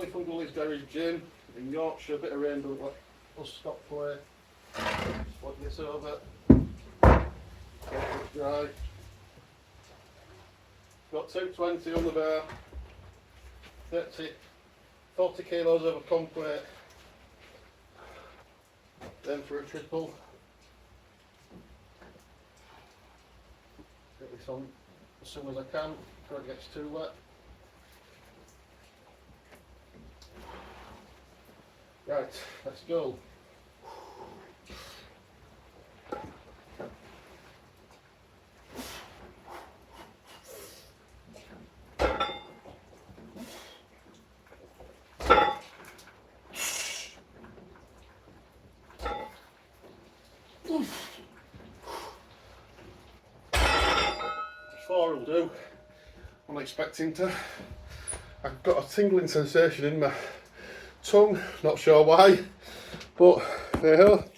Fully from Gully's Garage Gym in Yorkshire, a bit of rain, but we'll stop play. Plug this over, get it dry. Got 220 on the bar, 40 kilos over complete. Then for a triple. Get this on as soon as I can before it gets too wet. Right, let's go. Four will do. I'm expecting to. I've got a tingling sensation in my tongue, not sure why, but there you go.